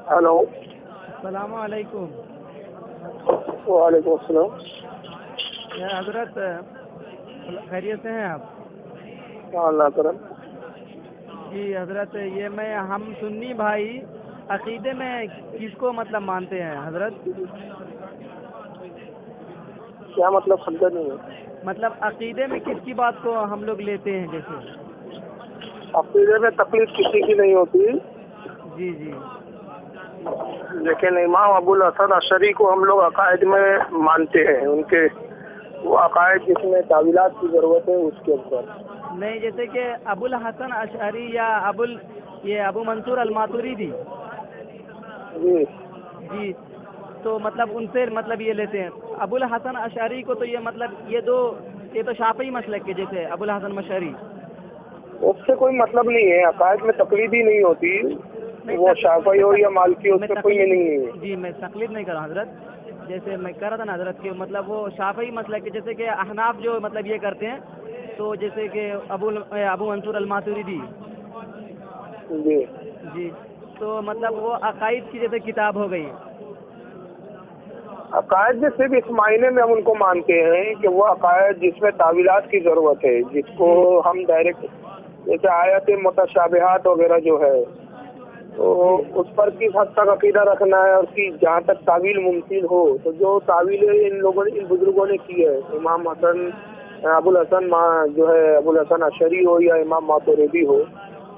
Hello, السلام علیکم. وعلیکم السلام. حضرت خیریت سے ہیں آپ؟ اللہ کرم. جی حضرت، یہ ہم سنی بھائی عقیدے میں کس کو مطلب مانتے ہیں حضرت؟ کیا مطلب سمجھا نہیں ہے؟ مطلب عقیدے میں کس کی بات کو ہم لوگ لیتے ہیں جیسے؟ عقیدے میں تکلیف کسی کی نہیں ہوتی، جی جی لیکن امام ابو الحسن اشعری کو ہم لوگ عقائد میں مانتے ہیں. ان کے وہ عقائد جس میں تعویلات کی ضرورت ہے اس کے اوپر. نہیں، جیسے کہ ابو الحسن اشعری یا یہ ابو منصور الماتوریدی. جی جی، تو مطلب ان سے مطلب یہ لیتے ہیں. ابو الحسن اشعری کو تو یہ تو شافعی مسلک کے جیسے ابو الحسن اشعری. اس سے کوئی مطلب نہیں ہے، عقائد میں تقلید ہی نہیں ہوتی. نہیں، وہ شافعی ہو یا مالکی ہو، اس میں سے کوئی نہیں ہے. جی میں تقلید نہیں کر رہا ہوں حضرت. جیسے میں کہہ رہا تھا نا حضرت کہ مطلب وہ شافعی مسلک کے جیسے کہ احناف جو مطلب یہ کرتے ہیں، تو جیسے کہ ابو منصور الماتوریدی. جی جی، تو مطلب وہ عقائد کی جیسے کتاب ہو گئی. عقائد میں صرف اس معنی میں ہم ان کو مانتے ہیں کہ وہ عقائد جس میں تعویلات کی ضرورت ہے، جس کو ہم ڈائریکٹ جیسے آیات متشابہات وغیرہ جو ہے تو اس پر کس حد تک عقیدہ رکھنا ہے، اور کی جہاں تک تعویل ممکن ہو. تو جو تعویل ان بزرگوں نے کی ہے، امام ابو الحسن جو ہے ابو الحسن اشعری ہو یا امام ماتوریدی ہو،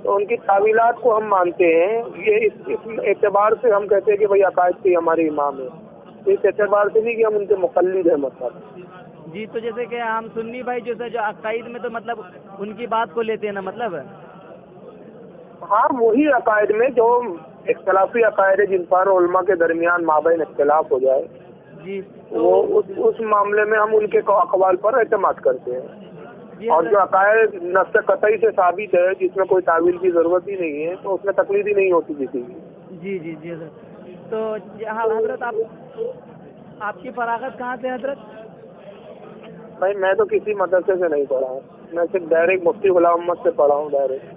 تو ان کی تعویلات کو ہم مانتے ہیں. یہ اس اعتبار سے ہم کہتے ہیں کہ بھائی عقائد کے ہمارے امام ہیں. اس اعتبار سے نہیں کہ ہم ان کے مقلد ہیں مطلب. جی، تو جیسے کہ ہم سنی بھائی جو عقائد میں تو مطلب ان کی بات کو لیتے ہیں نا مطلب. ہاں، وہی عقائد میں جو اختلافی عقائد ہے، جن پر علماء کے درمیان مابین اختلاف ہو جائے، جی، وہ اس معاملے میں ہم ان کے اقوال پر اعتماد کرتے ہیں. جی اور جو عقائد نص قطعی سے ثابت ہے، جس میں کوئی تعویل کی ضرورت ہی نہیں ہے، تو اس میں تقلید ہی نہیں ہوتی کسی کی. جی جی جی حضرت. تو حضرت آپ کی فراغت کہاں سے حضرت؟ بھائی میں تو کسی مدرسے سے نہیں پڑھا ہوں، میں صرف ڈائریکٹ مفتی غلام محمد سے پڑھا ہوں ڈائریکٹ.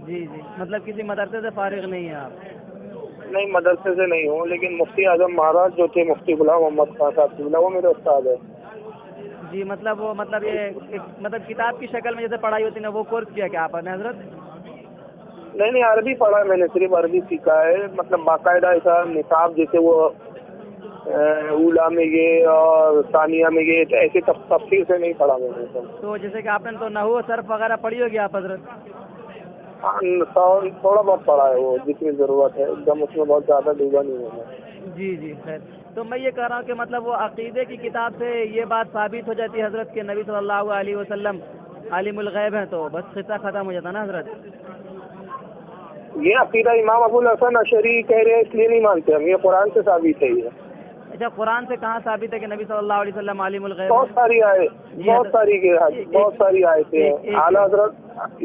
جی جی، مطلب کسی مدرسے سے فارغ نہیں ہیں آپ؟ نہیں، مدرسے سے نہیں ہوں، لیکن مفتی اعظم مہاراج جو تھے مفتی غلام محمد خان صاحب، وہ میرے استاد ہے. جی، مطلب وہ مطلب یہ مطلب کتاب کی شکل میں جیسے پڑھائی ہوتی ہے نا، وہ کورس کیا کیا آپ نے حضرت؟ نہیں، عربی پڑھا ہے میں نے، صرف عربی سیکھا ہے. مطلب باقاعدہ ایسا نصاب جیسے وہ اولا میں یہ اور ثانیہ میں یہ ایسے تفصیل سے نہیں پڑھا میں نے. تو جیسے کہ آپ نے تو نحو صرف وغیرہ پڑھی ہوگی آپ حضرت؟ تھوڑا بہت پڑھا ہے، وہ جتنی ضرورت ہے، ایک دم اس میں بہت زیادہ ڈوبا نہیں ہے. جی جی خیر. تو میں یہ کہہ رہا ہوں کہ مطلب وہ عقیدے کی کتاب سے یہ بات ثابت ہو جاتی ہے حضرت کہ نبی صلی اللہ علیہ وسلم عالم الغیب ہیں، تو بس قصہ ختم ہو جاتا نا حضرت. یہ عقیدہ امام ابو الحسن اشعری کہہ رہے ہیں، اس لیے نہیں مانتے ہم. یہ قرآن سے ثابت ہے. یہ اچھا، قرآن سے کہاں ثابت ہے کہ نبی صلی اللہ علیہ وسلم عالم الغیب؟ بہت ساری آیتیں ہیں. اعلیٰ حضرت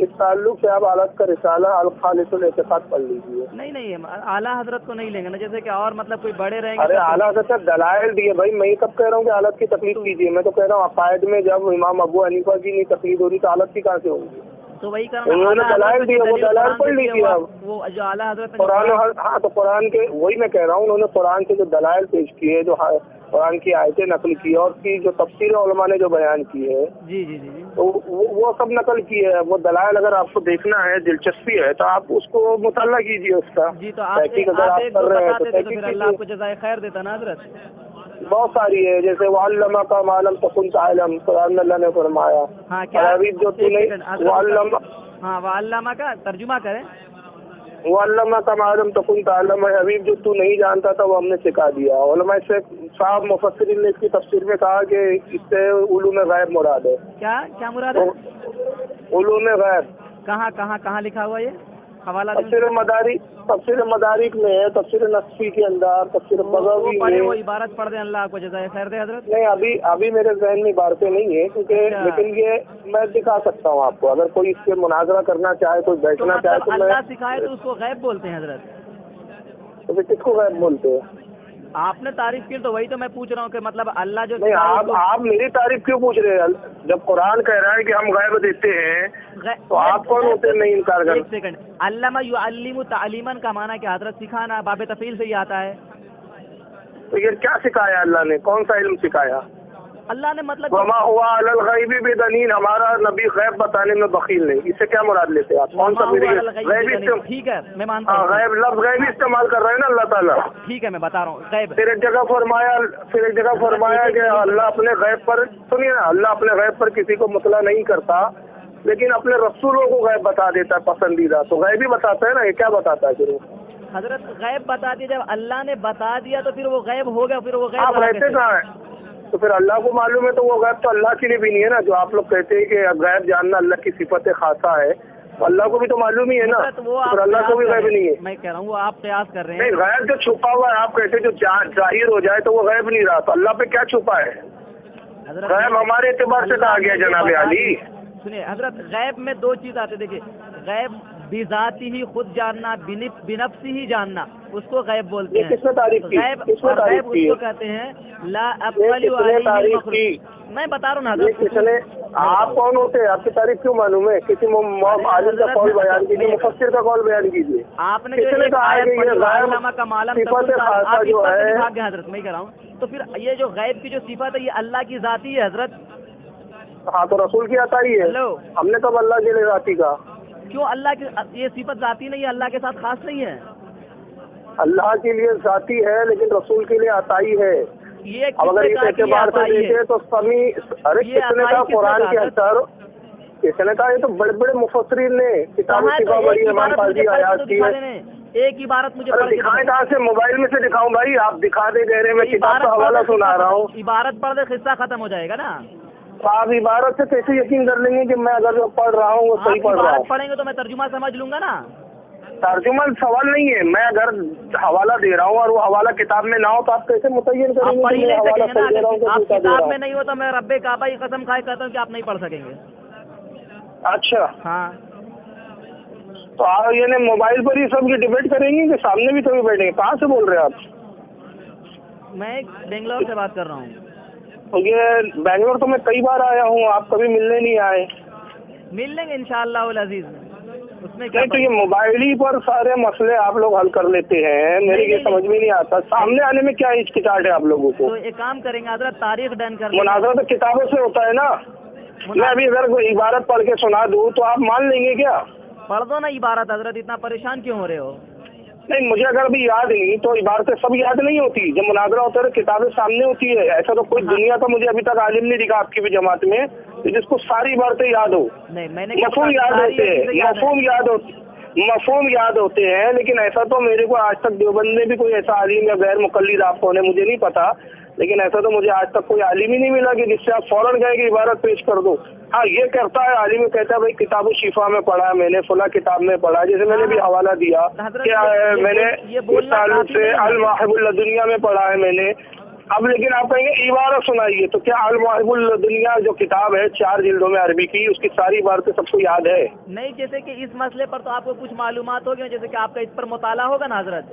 اس تعلق سے آپ حالت کا رسالہ الخالص الاعتقاد پڑھ لیجیے. نہیں، اعلیٰ حضرت کو نہیں لیں گے نا، جیسے کہ اور مطلب کوئی بڑے رہیں گے. ارے اعلیٰ حضرت سے دلائل دیے بھائی. میں کب کہہ رہا ہوں کہ حالت کی تکلیف کیجیے؟ میں تو کہہ رہا ہوں عقائد میں جب امام ابو حنیفہ کی نہیں تکلیف ہو رہی تو حالت کی کہاں سے ہوگی؟ تو وہی انہوں نے دلائل دیے، وہ دلائل پڑھ لیجیے آپ. وہ جو اعلیٰ حضرت قرآن، ہاں تو قرآن کے وہی میں کہہ رہا ہوں، انہوں نے قرآن کے جو دلائل پیش کیے، جو قرآن کی آیتیں نقل کی اور اس کی جو تفسیر علماء نے جو بیان کی ہے، جی جی جی تو وہ سب نقل کی ہے. وہ دلائل اگر آپ کو دیکھنا ہے، دلچسپی ہے، تو آپ اس کو مطالعہ کیجیے اس کا. جی، تو آپ کر رہے ہیں تو پھر اللہ آپ کو جزائے خیر دیتا نا حضرت. بہت ساری ہے، جیسے وَعَلَّمَكَ مَا لَمْ تَكُنْ تَعْلَمْ، قرآن اللہ نے فرمایا. ہاں کیا جو تو نہیں ہاں وعلمہ کا ترجمہ کریں. وَعَلَّمَكَ مَا لَمْ تَكُنْ تَعْلَمْ، حبیب جو تو نہیں جانتا تھا وہ ہم نے سکھا دیا. علماء سے صاحب مفسرین نے اس کی تفسیر میں کہا کہ اس سے علوم غیب مراد ہے. کیا مراد ہے؟ علوم غیب. کہاں لکھا ہوا یہ حوالہ؟ تفسیر مدارک تفسیر مدارک میں ہے، تفسیر نصفی کے اندر، تفسیر بغوی میں. وہ عبارت پڑھ دیں، اللہ آپ کو جزائے خیر دے حضرت. نہیں، ابھی میرے ذہن میں عبارتیں نہیں ہیں کیونکہ لیکن یہ میں دکھا سکتا ہوں آپ کو، اگر کوئی اس سے مناظرہ کرنا چاہے، کوئی بیٹھنا چاہے تو میں. اللہ سکھائے تو اس کو غیب بولتے ہیں حضرت. تو پھر کس کو غیب بولتے ہیں؟ آپ نے تعریف کی تو وہی تو میں پوچھ رہا ہوں کہ مطلب اللہ جو نہیں، آپ میری تعریف کیوں پوچھ رہے ہیں؟ جب قرآن کہہ رہا ہے کہ ہم غیب دیتے ہیں تو آپ کون ہوتے ہیں نہیں انکار کر؟ ایک سیکنڈ. علامہ یعلم تعلیماً کا معنی کہ حضرت سکھانا باب تفعیل سے ہی آتا ہے. تو یہ کیا سکھایا اللہ نے؟ کون سا علم سکھایا؟ اللہ نے مطلب وما ہوا علی الغیب بدنین، ہمارا نبی غیب بتانے میں بخیل نہیں. اس سے کیا مراد لیتے آپ؟ کون سا غیب؟ ٹھیک ہے میں مانتا ہوں غیب لفظ غیب استعمال کر رہے ہیں نا اللہ تعالیٰ. ٹھیک ہے میں بتا رہا ہوں غیب. پھر ایک جگہ فرمایا کہ اللہ اپنے غیب پر، سنیے نا، اللہ اپنے غیب پر کسی کو مطلع نہیں کرتا لیکن اپنے رسولوں کو غیب بتا دیتا ہے پسندیدہ. تو غیب ہی بتاتا ہے نا، یہ کیا بتاتا ہے پھر وہ؟ حضرت غیب بتا دیا، جب اللہ نے بتا دیا تو پھر وہ غیب ہو گیا. پھر وہ غیب آپ رہتے کہاں ہیں؟ تو پھر اللہ کو معلوم ہے تو وہ غیب تو اللہ کے لیے بھی نہیں ہے نا. جو آپ لوگ کہتے ہیں کہ غیب جاننا اللہ کی صفت خاصہ ہے، تو اللہ کو بھی تو معلوم ہی ہے نا. پھر اللہ کو بھی غیب نہیں ہے. میں کہہ رہا ہوں وہ آپ قیاس کر رہے ہیں. نہیں، غیب جو چھپا ہوا ہے آپ کہتے جو ظاہر ہو جائے تو وہ غیب نہیں رہا. تو اللہ پہ کیا چھپا ہے؟ غیب ہمارے اعتبار سے کہا گیا جناب علی. سنیے حضرت، غیب میں دو چیز آتے. دیکھیے غیب بذاتی ہی خود جاننا، بنفسی ہی جاننا، اس کو غیب بولتے ہیں. کس نے تعریف کی؟ غیب اس کو کہتے ہیں لا اطلع علیہ مخلوق. میں بتا رہا ہوں حضرت. کس نے؟ آپ کون ہوتے ہیں؟ آپ کی تعریف کیوں معلوم ہے؟ کسی عالم کا قول بیان کیجیے، مفسر کا قول بیان کیجیے. آپ نے جو علامہ کا معلوم جو ہے حضرت، میں کہہ رہا ہوں تو پھر یہ جو غیب کی جو صفت ہے یہ اللہ کی ذاتی ہے حضرت. ہاں تو رسول کی عطا ہی ہے. ہم نے کب اللہ کے لیے ذاتی کا؟ کیوں اللہ کی یہ صفت ذاتی نہیں ہے، اللہ کے ساتھ خاص نہیں ہے؟ اللہ کے لیے ذاتی ہے لیکن رسول کے لیے عطائی ہے. اب اگر اس اعتبار سے دیکھے تو ارے کس نے کہا قرآن کے اثر؟ کس نے کہا؟ یہ تو بڑے بڑے مفسرین نے کتاب شفا بڑی امام قاضی آیات کی ہے. ایک عبارت مجھے دکھائیں کہاں سے؟ موبائل میں سے دکھاؤں بھائی؟ آپ دکھا دے کہہ رہے ہیں، میں کتاب کا حوالہ سنا رہا ہوں. عبارت پڑھ دے قصہ ختم ہو جائے گا نا. تو آپ عبارت سے کیسے یقین کر لیں گے کہ میں اگر جو پڑھ رہا ہوں وہ صحیح پڑھ رہا ہوں؟ پڑھیں گے تو میں ترجمہ سمجھ لوں گا نا. ترجمہ سوال نہیں ہے. میں اگر حوالہ دے رہا ہوں اور وہ حوالہ کتاب میں نہ ہو تو آپ کیسے متعین کریں گے کہ میں حوالہ صحیح دے رہا ہوں؟ آپ کتاب میں نہیں ہو تو میں رب کعبہ کی قسم کھائے کہتا ہوں کہ آپ نہیں پڑھ سکیں گے. اچھا ہاں، تو آپ یعنی موبائل پر ہی سب کی ڈیبیٹ کریں گے کہ سامنے بھی کبھی بیٹھیں گے؟ کہاں سے بول رہے ہیں آپ؟ میں بنگلور سے بات کر رہا ہوں. یہ بنگلور تو میں کئی بار آیا ہوں، آپ کبھی ملنے نہیں آئے. مل لیں گے انشاءاللہ العزیز. اس میں نہیں تو یہ موبائل ہی پر سارے مسئلے آپ لوگ حل کر لیتے ہیں. میرے یہ سمجھ میں نہیں آتا سامنے آنے میں کیا ہچکچاہٹ ہے آپ لوگوں کو؟ تو ایک کام کریں گے حضرت، تاریخ ڈن کر مناظرہ تو کتابوں سے ہوتا ہے نا. میں ابھی اگر کوئی عبارت پڑھ کے سنا دوں تو آپ مان لیں گے کیا؟ پڑھ دو نا عبارت حضرت، اتنا پریشان کیوں ہو رہے ہو؟ نہیں، مجھے اگر ابھی یاد نہیں تو عبارتیں سب یاد نہیں ہوتی. جب مناظرہ ہوتا ہے کتابیں سامنے ہوتی ہے. ایسا تو کوئی دنیا کا مجھے ابھی تک عالم نہیں دکھا آپ کی بھی جماعت میں جس کو ساری عبارتیں یاد ہو. نہیں، میں نے مفہوم یاد ہوتے ہیں، مفہوم یاد ہوتے ہیں، لیکن ایسا تو میرے کو آج تک دیوبند میں بھی کوئی ایسا عالم یا غیر مقلد آپ کو مجھے نہیں پتا، لیکن ایسا تو مجھے آج تک کوئی عالم ہی نہیں ملا کہ جس سے آپ فوراً کہیں کہ عبارت پیش کر دو. ہاں یہ کرتا ہے عالم، کہتا ہے بھائی کتاب الشفا میں پڑھا، میں نے فلاں کتاب میں پڑھا، جیسے میں نے بھی حوالہ دیا کیا ہے، میں نے اس تعلق سے المواہب الدنیا میں پڑھا ہے میں نے. اب لیکن آپ کہیں گے عبارت سنائیے، تو کیا المواہب الدنیا جو کتاب ہے 4 جلدوں میں عربی کی، اس کی ساری عبارتیں سب کو یاد ہے؟ نہیں، جیسے کہ اس مسئلے پر تو آپ کو کچھ معلومات ہوگی، جیسے کہ آپ کا اس پر مطالعہ ہوگا نا حضرت.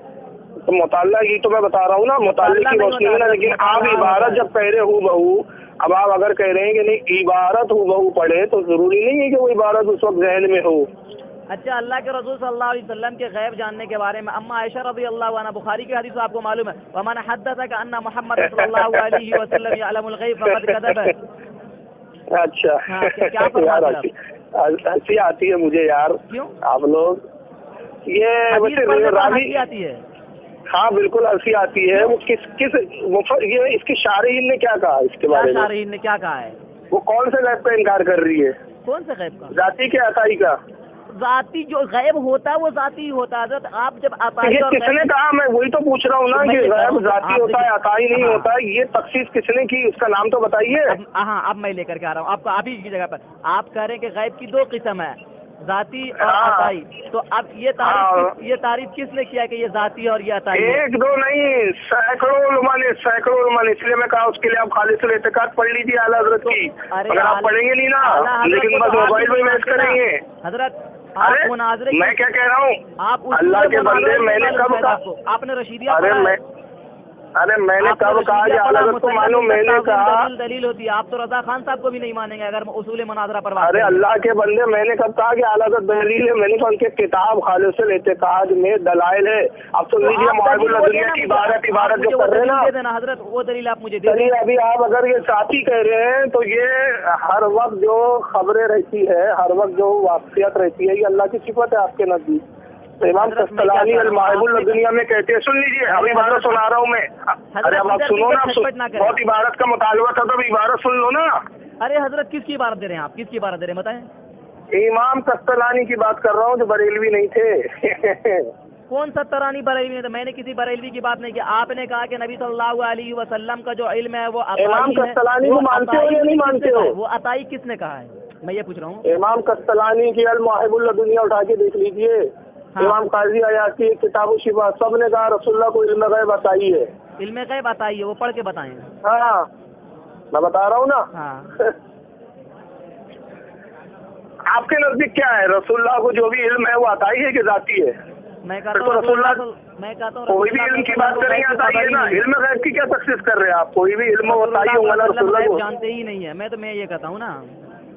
تو مطالعہ کی تو میں بتا رہا ہوں نا، مطالعے کی روشنی میں نا. لیکن آپ عبارت جب پہلے ہو بہو، اب آپ اگر کہہ رہے ہیں کہ نہیں عبارت ہو بہو پڑھے تو ضروری نہیں ہے کہ وہ عبارت اس وقت ذہن میں ہو. اچھا، اللہ کے رسول صلی اللہ علیہ وسلم کے غیب جاننے کے بارے میں اما عائشہ رضی اللہ عنہا، بخاری کی حدیث آپ کو معلوم ہے، ومن حدثک ان محمد صلی اللہ علیہ وسلم یعلم الغیب فقد کذب. اچھا یار ہنسی آتی ہے مجھے یار. کیوں؟ آپ لوگ یہ راوی آتی ہے. ہاں بالکل ہنسی آتی ہے. وہ کس یہ اس کی شارحین نے کیا کہا اس کے بارے میں؟ شارحین نے کیا کہا ہے؟ وہ کون سے غیب کا انکار کر رہی ہے؟ کون سے غیب کا؟ ذاتی کے عطائی کا. ذاتی جو غیب ہوتا ہے وہ ذاتی ہی ہوتا ہے حضرت. آپ جب عطائی کس نے کہا؟ میں وہی تو پوچھ رہا ہوں نا کہ غیب ذاتی ہوتا ہے عطائی نہیں ہوتا. یہ تخصیص کس نے کی؟ اس کا نام تو بتائیے. ہاں اب میں لے کر کے آ رہا ہوں آپ کو. آپ ہی کی جگہ پر آپ کہہ رہے ہیں کہ غیب کی 2 قسم ہے، ذاتی اور عطائی. تو اب یہ تعریف کس نے کیا کہ یہ ذاتی اور یہ عطائی ہے؟ ایک دو نہیں، سینکڑوں علماء نے، اس لیے میں کہا اس کے لیے آپ خالص الاعتقاد پڑھ لیجیے اعلیٰ حضرت کی. اگر آپ پڑھیں گے نہیں نا لیکن بس موبائل میں میچ کریں گے. حضرت آپ مناظرے، میں کیا کہہ رہا ہوں، آپ اللہ کے بندے، میں نے کب کہا، آپ نے رشیدیہ پڑھا ہے؟ ارے میں نے کب کہا کہ اعلیٰ حضرت کو معلوم، میں نے کہا دلیل ہوتی ہے. آپ تو رضا خان صاحب کو بھی نہیں مانیں گے اگر اصول مناظرہ پر بات. ارے اللہ کے بندے، میں نے کب کہا کہ اعلیٰ حضرت دلیل ہے؟ میں نے کہا ان کے کتاب خالص الاعتقاد میں دلائل ہے. اب سن لیجیے محب الدنیا کی عبارت جو کر رہے ہیں نا حضرت، وہ دلیل آپ مجھے دے دیں. ابھی آپ اگر یہ ساتھی کہہ رہے ہیں تو یہ ہر وقت جو خبریں رہتی ہے، ہر وقت جو واقعیت رہتی ہے، یہ اللہ کی صفت ہے آپ کے نزدیک. تو امام قسطلانی المحب الدنیا میں کہتے ہیں، سن لیجیے ابھی عبارت سنا رہا ہوں میں. ارے اب آپ سنو نا، بہت عبارت کا مطالبہ تھا تو عبارت سن لو نا. ارے حضرت کس کی عبارت دے رہے ہیں آپ؟ کس کی عبارت دے رہے ہیں بتائیں. امام قسطلانی کی بات کر رہا ہوں جو بریلوی نہیں تھے. کون سا ترانی بریلوی ہے؟ میں نے کسی بریلوی کی بات نہیں کی. آپ نے کہا کہ نبی صلی اللہ علیہ وسلم کا جو علم ہے وہ امام قسطلانی کو مانتے ہو یا نہیں مانتے ہو؟ وہ عطائی کس نے کہا ہے؟ میں یہ پوچھ رہا ہوں. امام قسطلانی کی المحب الدنیا اٹھا کے دیکھ لیجیے. امام قاضی عیاضی کتاب و شفا سب نے کہا رسول اللہ کو علم غیب عطائی ہے. علم غیب عطائی ہے، وہ پڑھ کے بتائیں. ہاں میں بتا رہا ہوں نا. ہاں آپ کے نزدیک کیا ہے؟ رسول اللہ کو جو بھی علم ہے وہ عطائی ہے کہ ذاتی ہے؟ میں کہتا ہوں رسول اللہ کوئی بھی علم کی بات کریں گے عطائی ہے نا. علم غیب کی کیا تخصیص کر رہے ہیں آپ؟ کوئی بھی علم عطائی ہوگا نا رسول اللہ کو. جانتے ہی نہیں ہے. میں یہ کہتا ہوں نا.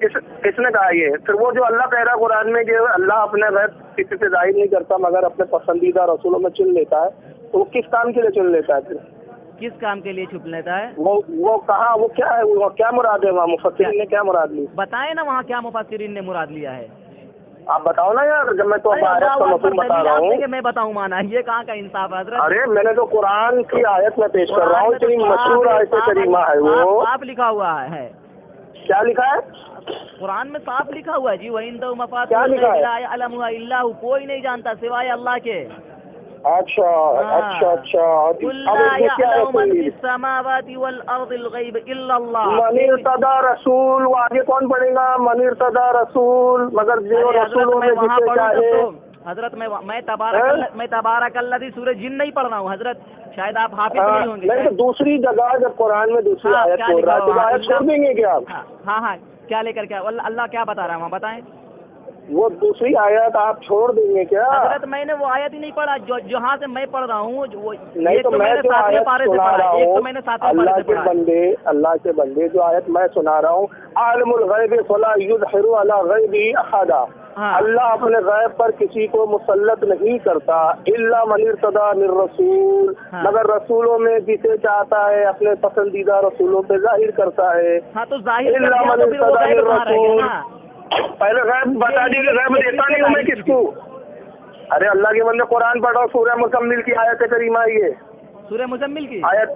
کس نے کہا یہ؟ پھر وہ جو اللہ کہہ رہا ہے قرآن میں کہ اللہ اپنے غیب کسی سے ظاہر نہیں کرتا مگر اپنے پسندیدہ رسولوں میں چن لیتا ہے، تو وہ کس کام کے لیے چن لیتا ہے؟ پھر کس کام کے لیے چھپ لیتا ہے؟ وہ کہاں، وہ کیا ہے، وہ کیا مراد ہے وہاں مفسرین نے کیا مراد لی؟ بتائیں نا وہاں کیا مفسرین نے مراد لیا ہے. آپ بتاؤ نا یار. جب میں تو آیت کا مفہوم بتا رہا ہوں کہ میں بتاؤں مانا، یہ کہاں کا انصاف ہے حضرت؟ ارے میں نے تو قرآن کی آیت میں پیش کر رہا ہوں، اتنی مشہور آیت کریمہ ہے. وہ صاف لکھا ہوا ہے. کیا لکھا ہے قرآن میں؟ صاف لکھا ہوا ہے جی. وَعِندَهُ کیا لکھا ہے؟ مَفَاتِحُ الْغَيْبِ لَا يَعْلَمُهَا إِلَّا هُوَ، کوئی نہیں جانتا سوائے اللہ کے. اچھا اچھا اچھا. قُل لَّا يَعْلَمُ مَن فِي السَّمَاوَاتِ وَالْأَرْضِ الْغَيْبَ إِلَّا اللَّهُ. من ارتضى رسول، وہ آگے کون پڑھے گا؟ من ارتضى رسول، مگر جو رسولوں میں جسے چاہے. حضرت میں تبارک الذی سورہ جن نہیں پڑھ رہا ہوں حضرت، شاید آپ حافظ نہیں ہوں گے. نہیں تو دوسری جگہ جب قرآن میں دوسری آیت پڑھ رہا ہے تو آیت چھوڑ دیں گے کیا آپ؟ ہاں کیا لے کر کیا اللہ کیا بتا رہا ہے وہاں بتائیں. وہ دوسری آیت آپ چھوڑ دیں گے کیا؟ حضرت میں نے وہ آیت ہی نہیں پڑھا جہاں سے میں پڑھ رہا ہوں. نہیں تو میں جو آیت سنا رہا ہوں، اللہ کے بندے جو آیت میں سنا رہا ہوں، عالم الغیب فلا یظہر علی غیبہ احدا، اللہ اپنے غیب پر کسی کو مسلط نہیں کرتا، الا من ارتضی من رسول، مگر رسولوں میں جسے چاہتا ہے اپنے پسندیدہ رسولوں پہ ظاہر کرتا ہے. ہاں تو ظاہر الا من ارتضی من رسول. پہلے غیب بتا دیجیے، غیب دیتا نہیں ہوں میں کس کو. ارے اللہ کے بندے قرآن پڑھو، سورہ مزمل کی آیت کریمہ یہ. سورہ مزمل کی آیت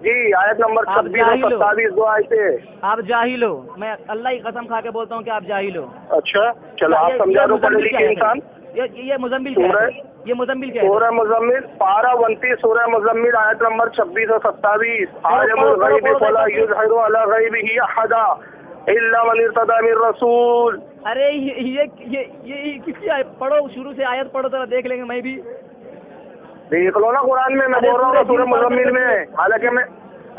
جی، آیت نمبر 26 اور 27 دو آیتیں. آپ جاہل ہو، میں اللہ کی قسم کھا کے بولتا ہوں کہ آپ جاہل ہو. اچھا چلو آپ سمجھا دو پڑھے لکھے انسان. یہ مزمل کیا ہے؟ یہ مزمل کیا ہے؟ سورہ مزمل پارہ 29 سورہ مزمل آیت نمبر 26 اور 27. عالم الغیب فلا یظہر علی غیبہ احدا الا من ارتضی من رسول. ارے یہ کس کی آیت؟ پڑھو شروع سے آیت پڑھو ذرا دیکھ لیں گے. میں بھی دیکھ لو نا قرآن میں بول رہا ہوں سورہ مزمل میں. حالانکہ میں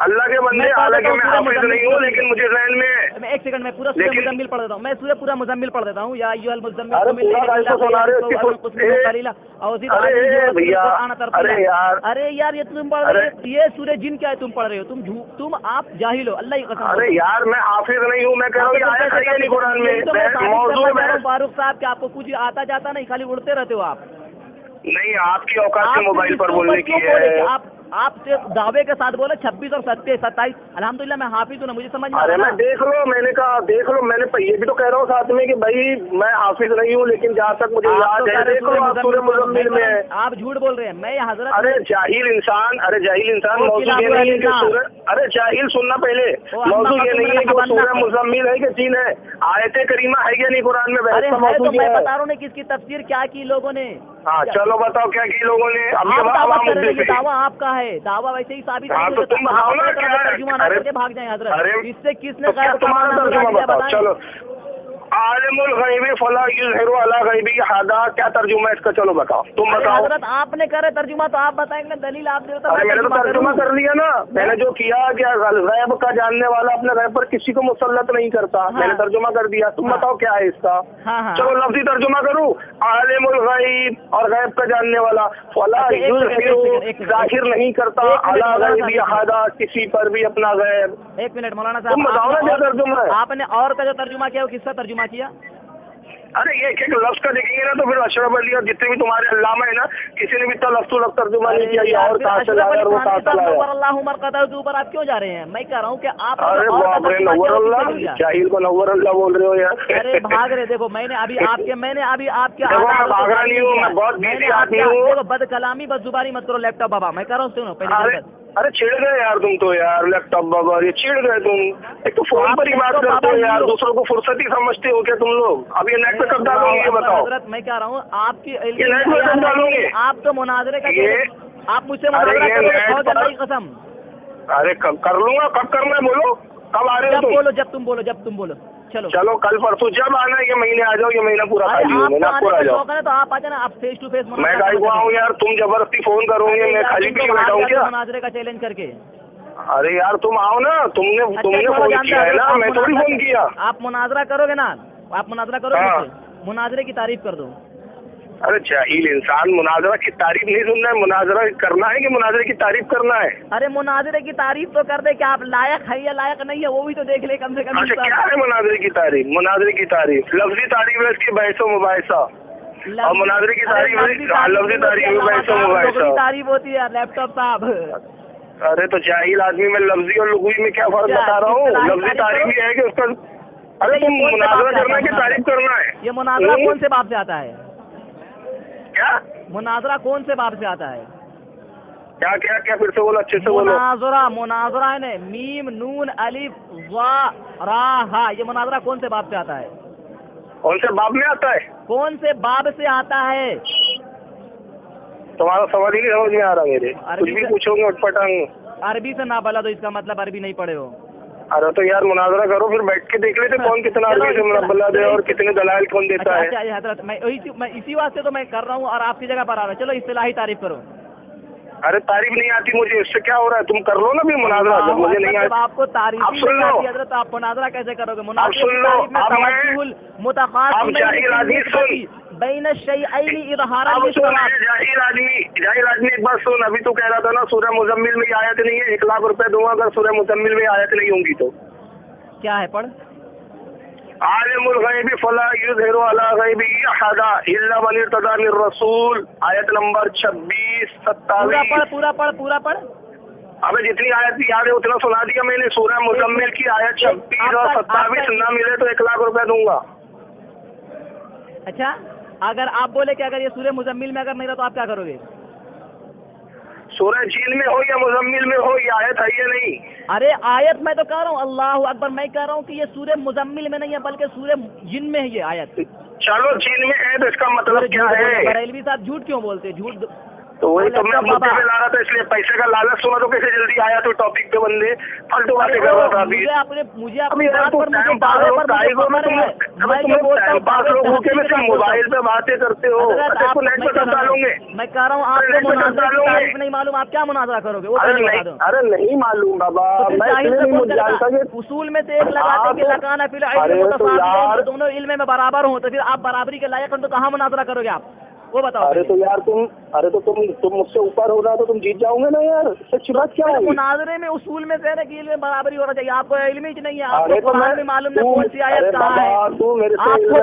اللہ کے بندے، حالانکہ میں حافظ نہیں ہوں لیکن مجھے ذہن میں ایک سیکنڈ میں پورا سورہ مزمل پڑھ دیتا ہوں. میں سورہ پورا مزمل پڑھ دیتا ہوں. یا ایھا المزمل ارے یار یہ تم پڑھ رہے ہو، یہ سورہ جن کیا ہے تم پڑھ رہے ہو؟ تم آپ جاہل ہو اللہ کی قسم. ارے یار میں حافظ نہیں ہوں، میں کہہ رہا ہوں قرآن میں. فاروق صاحب کہ آپ کو کچھ آتا جاتا نہیں، خالی اڑتے رہتے ہو آپ. نہیں، آپ کی اوقات سے موبائل پر بولنے کی ہے. آپ سے دعوے کے ساتھ بولے 26 اور 27. الحمدللہ میں حافظ ہوں نا، مجھے سمجھ میں. ارے میں دیکھ لو، میں نے کہا دیکھ لو، میں نے یہ بھی تو کہہ رہا ہوں ساتھ میں کہ بھائی میں حافظ نہیں ہوں لیکن جہاں تک مجھے یاد ہے دیکھ لو آپ سورہ مزمل میں. آپ جھوٹ بول رہے ہیں. میں حضرت ارے جاہل انسان موضوع یہ نہیں ہے کہ سورہ، ارے جاہل سننا پہلے، موضوع یہ نہیں ہے کہ وہ سورہ مزمل ہے کہ جن ہے. آیت کریمہ ہے کہ نہیں قرآن میں؟ ارے تو میں بتا رہا ہوں کس کی تفسیر کیا کی لوگوں نے. ہاں چلو بتاؤ کیا کی لوگوں نے. دعویٰ آپ کا ہے، دعویٰ ویسے ہی ثابت تو تم بتاؤ نا کیا ترجمہ نہ کر کے بھاگ جائیں حضرت. اس سے کس نے تمہارا ترجمہ بتاؤ. چلو عالم الغیب فلا یظہر علی غیبہ احدا، کیا ترجمہ ہے اس کا؟ چلو بتاؤ، تم بتاؤ. حضرت آپ نے کرے ترجمہ تو آپ بتائیں گے، دلیل آپ دے. ارے میں نے تو ترجمہ کر لیا نا. میں نے جو کیا کہ غیب کا جاننے والا اپنے غیب پر کسی کو مسلط نہیں کرتا. میں نے ترجمہ کر دیا. تم بتاؤ کیا ہے اس کا؟ چلو لفظی ترجمہ کروں. عالم الغیب اور غیب کا جاننے والا، فلا یظہر ظاہر نہیں کرتا علی غیبہ احدا، کسی پر بھی اپنا غیب. ایک منٹ مولانا صاحب، تم بتاؤ نا کیا ترجمہ ہے. آپ نے اور کا جو ترجمہ کیا وہ کس کا ترجمہ کیا؟ ارے یہ ایک لفظ کا دیکھیں گے نا تو پھر اشرف علی اور جتنے بھی تمہارے علامہ ہیں نا، کسی نے بھی اتنا لفظ لفظ ترجمہ نہیں کیا. یہ اور کہاں سے لایا اور وہ کہاں سے لایا؟ اللہ عمر قدر کے اوپر آپ کیوں جا رہے ہیں؟ میں کہہ رہا ہوں کہ آپ ارے باپ رے، نور اللہ، جاہل کو نور اللہ بول رہے ہو یار. ارے بھاگ رہے. دیکھو میں نے ابھی آپ کے میں بھاگ رہا نہیں ہوں، میں بہت بیزی آدمی ہوں. بد کلامی بد زبانی مت کرو. لیپ ٹاپ بابا میں کہہ رہا ہوں سنو پہلے. ارے چھڑ گئے یار تم تو یار، لیپ ٹاپ بابا یہ چھڑ گئے تم. ایک تو فون پر ہی بات کرتے ہو یار، دوسروں کو فرصت ہی سمجھتے ہو کیا تم لوگ؟ اب یہ نیٹ پہ کب ڈالو گے یہ بتاؤ؟ حضرت میں کہہ رہا ہوں آپ کی نیٹ پہ کب ڈالو گے؟ آپ تو مناظرے کا آپ مجھ سے مناظرہ کرو گے قسم. ارے کر لوں گا. کب کرنا ہے بولو؟ کب آ رہے ہو تم؟ بولو جب تم بولو. چلو کل پرسوں جب آنا ہے، یہ مہینے آ جاؤ. یہ مہینہ پورا خالی ہو، مہینہ پورا آ جاؤ. تو آپ آ جانا، آپ فیس ٹو فیس. میں کہیں کو آؤں یار؟ تم زبردستی فون کرو گے، میں خالی پہ بیٹھا ہوں کیا مناظرے کا چیلنج کر کے؟ ارے یار تم آؤ نا. تم نے فون کیا ہے نا، میں تھوڑی فون کیا. آپ مناظرہ کرو گے نا؟ آپ مناظرہ کرو گے؟ مناظرے کی تعریف کر دو. ارے جاہل انسان، مناظرہ کی تعریف نہیں سننا ہے. مناظرہ کرنا ہے کہ مناظرے کی تعریف کرنا ہے؟ ارے مناظرے کی تعریف تو کر دے کہ آپ لائق ہے یا لائق نہیں ہے، وہ بھی تو دیکھ لے کم سے کم. اچھا کیا ہے مناظرے کی تعریف؟ مناظرے کی تعریف لفظی تعریف ہے اس کی، بحث و مباحثہ. اور مناظرے کی تعریف لفظی تعریف ہے، بحث و مباحثہ. تعریف ہوتی ہے لیپ ٹاپ صاحب. ارے تو جاہل آدمی، میں لفظی اور لغوی میں کیا فرق بتا رہا ہوں. لفظی تعریف یہ ہے کہ اس کا، ارے تم مناظرہ کرنا ہے کہ تعریف کرنا ہے؟ یہ مناظرہ کون سے باب سے آتا ہے؟ کیا مناظرہ کون سے باب سے آتا ہے؟ کیا کیا کیا پھر سے بولو، اچھے سے بولو. مناظرہ ہے نا، میم نون الف وا را ہا. یہ مناظرہ کون سے باب سے آتا ہے؟ کون سے باب میں آتا ہے؟ کون سے باب سے آتا ہے؟ تمہارا سوال ہی نہیں سمجھ میں آ رہا میرے. کچھ بھی پوچھو گے اٹھ پٹانگ. عربی سے نہ بلا تو اس کا مطلب عربی نہیں پڑھے ہو. ارے تو یار مناظرہ کرو، پھر بیٹھ کے دیکھ لیتے کون کتنا عربی سے منبلا دے اور کتنے دلائل کون دیتا ہے. اچھا حضرت، میں اسی واسطے تو میں کر رہا ہوں اور آپ کی جگہ پر آ رہا. چلو اصطلاحی تعریف کرو. ارے تعریف نہیں آتی مجھے، اس سے کیا ہو رہا ہے؟ تم کر لو نا بھی مناظرہ. جب مجھے نہیں آتی آپ کو تعریف نہیں آتی حضرت، آپ مناظرہ کیسے کرو گے؟ بین الشیئین اظہارا للثواب. جاہل آدمی ایک بات سن. ابھی تو کہہ رہا تھا نا سورہ مزمل میں آیت نہیں ہے، 1,00,000 روپے دوں گا اگر سورہ مزمل میں آیت نہیں ہوں گی تو. کیا ہے پڑھ؟ عالم الغیب فلا یظہر علی غیبہ احدا الا من ارتضی من رسول. آیت نمبر 26-27. پورا پڑھ. ابھی جتنی آیت یاد ہے اتنا سنا دیا میں نے. سورہ مزمل کی آیت 26 اور 27 نہ ملے تو 1,00,000 روپے دوں گا. اچھا اگر آپ بولے کہ اگر یہ سورہ مزمل میں اگر نہیں رہا تو آپ کیا کرو گے؟ سورہ جن میں ہو یا مزمل میں ہو، یہ آیت ہے یا نہیں؟ ارے آیت میں تو کہہ رہا ہوں، اللہ اکبر. میں کہہ رہا ہوں کہ یہ سورہ مزمل میں نہیں ہے بلکہ سورہ جن میں ہے یہ آیت. چلو جن میں ہے تو اس کا مطلب کیا ہے؟ بریلوی صاحب جھوٹ کیوں بولتے؟ جھوٹ تو وہی تو میں مدعے پہ لا رہا تھا، اس لیے پیسے کا لالچ سنا تو کیسے جلدی آیا تو ٹاپک پہ بندے فالتو باتیں کر رہا تھا. ابھی موبائل پہ باتیں کرتے ہو، نیٹ پہ کب ڈالوں گے؟ میں کہہ رہا ہوں آپ کو مناظرہ نہیں معلوم، آپ کیا مناظرہ کرو گے؟ ارے نہیں معلوم بابا، اصول میں سے ایک لگاتے کہ لگانا فی العلم، دونوں علم میں برابر ہوں، تو پھر آپ برابری کے لائق تو کہاں مناظرہ کرو گے آپ؟ وہ بتاؤ. ارے تو یار تم مجھ سے اوپر ہو رہا تو تم جیت جاؤ گے نا یار. سچ بات کیا ہے؟ مناظرے میں اصول میں سے کہ علم میں برابری ہونا چاہیے. آپ کو علم ہی نہیں ہے، آپ کو قرآن میں معلوم نہیں کون سی آیت کہاں ہے، آپ کو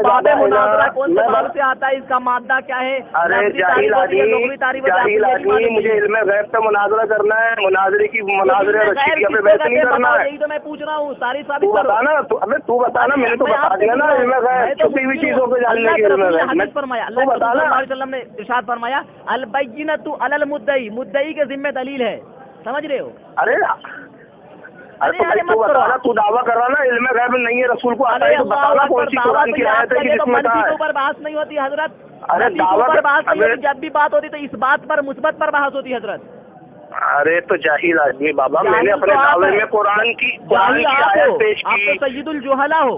باب مناظرہ کون سے باب سے آتا ہے، اس کا مادہ کیا ہے. ارے جاہل آدمی، مجھے علم غیب پہ مناظرہ کرنا ہے. مناظرے کی مناظرے رشیدیہ پہ بحث نہیں کرنا ہے. یہی تو میں پوچھ رہا ہوں، ساری ثابت کرو. بتانا ابھی تو بتانا، میں نے تو بتا دیا نا علم غیب، چھپی ہوئی چیزوں پہ جاننے کے علم غیب. فرمایا اللہ وسلم نے ارشاد فرمایا البینۃ علی المدعی، مدعی کے ذمہ دلیل ہے. سمجھ رہے ہو؟ ارے تو بتانا، تو دعویٰ کر رہا نا علم غیب نہیں ہے، رسول کو آتا ہے تو بتانا کون سی قرآن کی آیت ہے جس میں کہا ہے. پر بحث نہیں ہوتی حضرت. ارے دعویٰ پر بحث نہیں ہوتی، جب بھی بات ہوتی تو اس بات پر مثبت پر بحث ہوتی حضرت. ارے تو جاہل آدمی بابا، میں نے اپنے دعوے میں قرآن کی آیت پیش کی. آپ تو سید الجہلا ہو.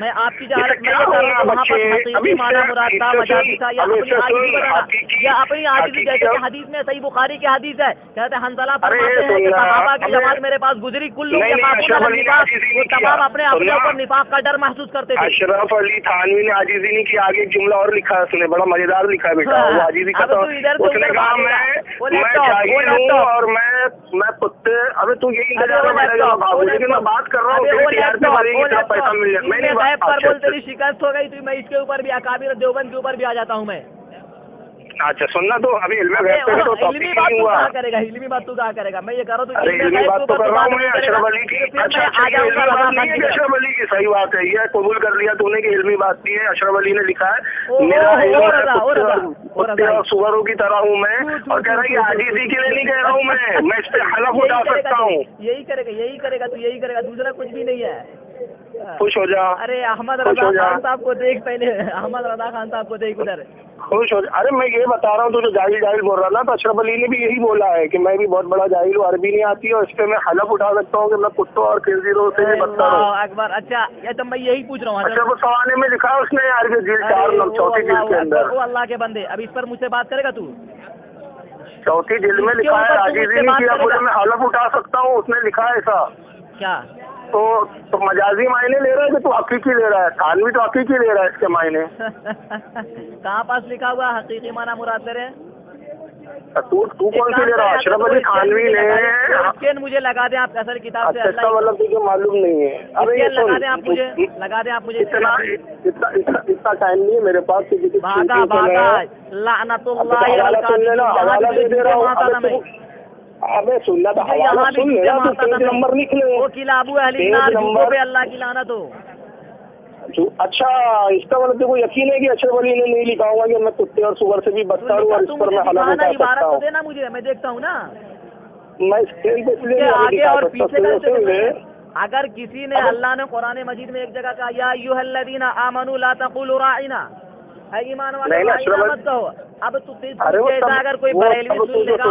میں آپ کی جہالت میں وہاں پر حقیقی معنی مراد تھا مجازی تھا یا اپنی عاجزی بتانا یا اپنی عاجزی، جیسے کہ حدیث میں صحیح بخاری کی حدیث ہے کہتے ہیں حنظلہ فرماتے ہیں کہ صحابہ کی جماعت میرے پاس گزری کل لوگ وہ تمام اپنے اپنے اوپر نفاق کا ڈر محسوس کرتے تھے. اشرف علی تھانوی نے عاجزی نہیں کی، آگے ایک جملہ اور لکھا ہے اس نے، بڑا مزیدار لکھا ہے بیٹا. وہ عاجزی کا اس نے کہا میں جاہل ہوں اور میں کتے. ابھی تو یہی لیکن میں بات کر رہا ہوں پیسہ مل جائے. میں نے تیری شکست ہو گئی تھی، میں اس کے اوپر بھی اکابر دیوبند کے اوپر بھی آ جاتا ہوں میں. اچھا سننا تو ابھی علمی بات تو کہاں کرے گا، علمی بات تو کہاں کرے گا. میں یہ کہہ رہا ہوں علمی بات تو کر رہا ہوں میں اشرف علی کی. اچھا اشرف علی کی صحیح بات ہے، یہ قبول کر لیا تو نے کہ علمی بات کی ہے. اشرف علی نے لکھا ہے میرا سوروں کی طرح ہوں میں، اور کہہ رہا ہے عاجزی کے لیے نہیں کہہ رہا ہوں میں اس پہ حلف اٹھا سکتا ہوں. یہی کرے گا تو یہی کرے گا، دوسرا کچھ بھی نہیں ہے. خوش ہو جا. ارے احمد رضا خان صاحب کو دیکھ، پہلے احمد رضا خان صاحب کو دیکھ ادھر. خوش ہو جا. ارے میں یہ بتا رہا ہوں تو جو جاہل بول رہا نا، تو اشرف علی نے بھی یہی بولا ہے کہ میں بھی بہت بڑا جاہل ہوں، عربی نہیں آتی ہے اور اس پہ میں حلف اٹھا سکتا ہوں کہ میں کتوں اور خنزیروں سے بھی بدتر ہوں. اکبر اچھا یہ تو میں یہی پوچھ رہا ہوں. اشرف سوانے میں لکھا ہے اس نے یار کہ جلد 4 چوتھی جلد کے اندر. وہ اللہ کے بندے، اب اس پر مجھ سے بات کرے گا تو؟ چوتھی جلد میں لکھا ہے عاجزی نہیں کیا بولے میں حلف اٹھا سکتا ہوں، اس نے لکھا ہے ایسا. کیا تو مجازی معنی لے رہا ہے کہ تو حقیقی لے رہا ہے؟ تھانوی تو حقیقی لے رہا ہے اس کے معنی. کہاں پاس لکھا ہوا حقیقی معنی مراد لے رہے ہیں؟ تو کون سی لے رہا ہے؟ اشرف علی تھانوی نے مجھے لگا دیں آپ اصل کتاب سے. اچھا مطلب تجھے معلوم نہیں ہے. ابھی لگا دیں آپ مجھے، لگا دیں آپ مجھے. اتنا ٹائم نہیں ہے میرے پاس. لعنت اللہ دے دے رہا ہوں. ابے سننا تو حوالہ سن لینا تو پیج نمبر لکھ لے. وہ کلابو اہل النار جوتوں پہ اللہ کی لعنت ہو. اچھا اس کا مطلب کو یقین ہے کہ اشرف علی نے نہیں لکھا ہوگا کہ میں کتے اور سور سے بھی بدتر ہوں اور اس پر میں حلف اٹھا سکتا ہوں. دینا مجھے، میں دیکھتا ہوں نا. میں اسکرین پہ اس لیے آگے اور پیچھے اگر کسی نے اللہ نے قرآن مجید میں ایک جگہ کہا یا ایھا الذین آمنوا لا تقولوا راعنا، اے ایمان والے راعنا مت کہو. اب تو جیسا اگر کوئی بریلوی سن لے گا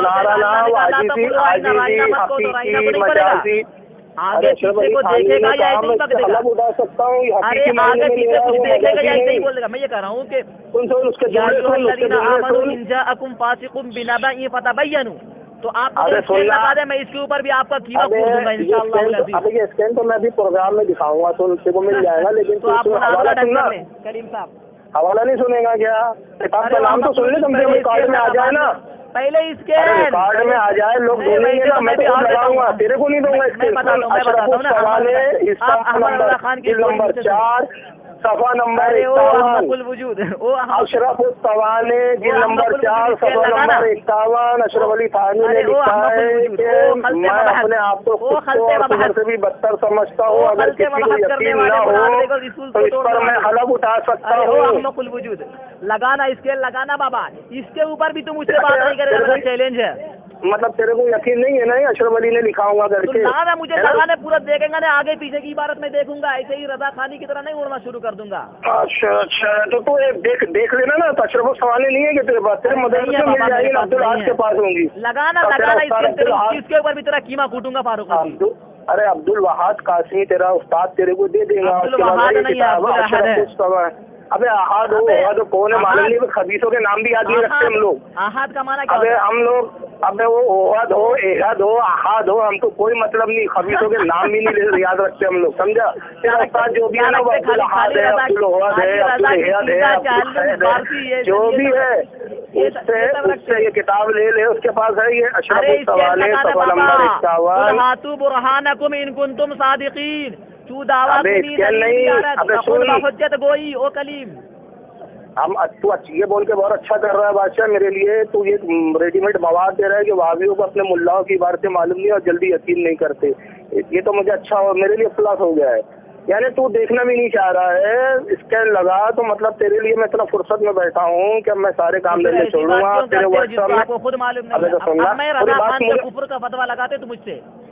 آگے پیچھے کو دیکھے گا یا ایسے ہی بک دے گا. ارے آگے پیچھے کچھ دیکھے گا یا ایسے ہی بول دے گا. میں یہ کہہ رہا ہوں کہ یا ایھا الذین آمنوا ان جاءکم فاسق بنبأ فتبینوا، تو آپ لگا دیں، میں اس کے اوپر بھی آپ کا قیمہ پوچھ دوں گا انشاءاللہ. ابھی یہ اسکین تو میں بھی پروگرام میں دکھاؤں گا تو ان سے کو مل جائے گا. لیکن تو آپ حوالہ ڈھنگ کر لیں کریم صاحب. حوالہ نہیں سنے گا کیا؟ کتاب کا نام تو سن لے، کم سے کم کارڈ میں آ جائے نا. پہلے اس کے کارڈ میں آ جائے، لوگ ڈھونڈیں گے نا. میں تو لگاؤں گا، تیرے کو نہیں دوں گا. میں بتاتا ہوں احمد رضا خان کی نمبر 4 صفحہ نمبر 51 اشرف التوانی جلد نمبر 4 صفحہ نمبر 51. اشرف علی تھانوی نے لکھا ہے کہ میں اپنے آپ کو خود سے بھی بدتر سمجھتا ہوں. اگر کسی کو یقین نہ ہو تو اس پر میں حلف اٹھا سکتا ہوں. لگانا اسکیل لگانا بابا، اس کے اوپر بھی تم مجھ سے بات نہیں کرے گا. چیلنج ہے. مطلب تیرے کو یقین نہیں ہے نا اشرف علی نے لکھا ہوگا کر کے؟ مجھے لگانا پورا دیکھیں گا نا، آگے پیچھے کی عبارت میں دیکھوں گا، ایسے ہی رضا خانی کی طرح نہیں اڑنا شروع کر دوں گا. اچھا تو دیکھ لینا نا. تو اشرف سوال نہیں ہے کہ تیرے پاس، تیرے مدرسے میں مل جائے گی، عبدالحاد کے پاس ہوں گی. لگانا اس کے اوپر بھی تیرا قیمہ کوٹوں گا فاروق. ارے عبدالوہاد قاسمی تیرا استاد تیرے کو دے دے گا. ابے احاد ہو کون ہے معلوم نہیں. خبیثوں کے نام بھی یاد نہیں رکھتے ہم لوگ. احاد کا معنی کیا؟ ابے ہم لوگ ابے وہ اوحد ہو احد ہو احاد ہو ہم کو کوئی مطلب نہیں. خبیثوں کے نام بھی نہیں یاد رکھتے ہم لوگ، سمجھا؟ تیرا استاد جو بھی ہے نا وہ عبدالاحد ہے، عبدالاحد ہے، عبدالاحد ہے، جو بھی ہے اس سے یہ کتاب لے لے. اس کے پاس ہے یہ اشرف التوانی صفحہ نمبر 51. ہاتھو برہانکم ان کنتم صادقین. تو دعویٰ حجت گوئی او کلیم. ہم تو یہ بول کے بہت اچھا کر رہا ہے بادشاہ میرے لیے. تو یہ ریڈی میڈ مواد دے رہا ہے کہ وہابیوں کو اپنے ملاؤں کی عبارتیں معلوم نہیں اور جلدی یقین نہیں کرتے. یہ تو مجھے اچھا اور میرے لیے پلس ہو گیا ہے. یعنی تو دیکھنا بھی نہیں چاہ رہا ہے. اسکین لگا تو مطلب تیرے لیے میں اتنا فرصت میں بیٹھا ہوں کہ میں سارے کام دھندے چھوڑوں گا. تیرے واٹس ایپ میں خود معلوم نہیں. میں رضا خان کے کفر کا فتویٰ لگاتے تو مجھ سے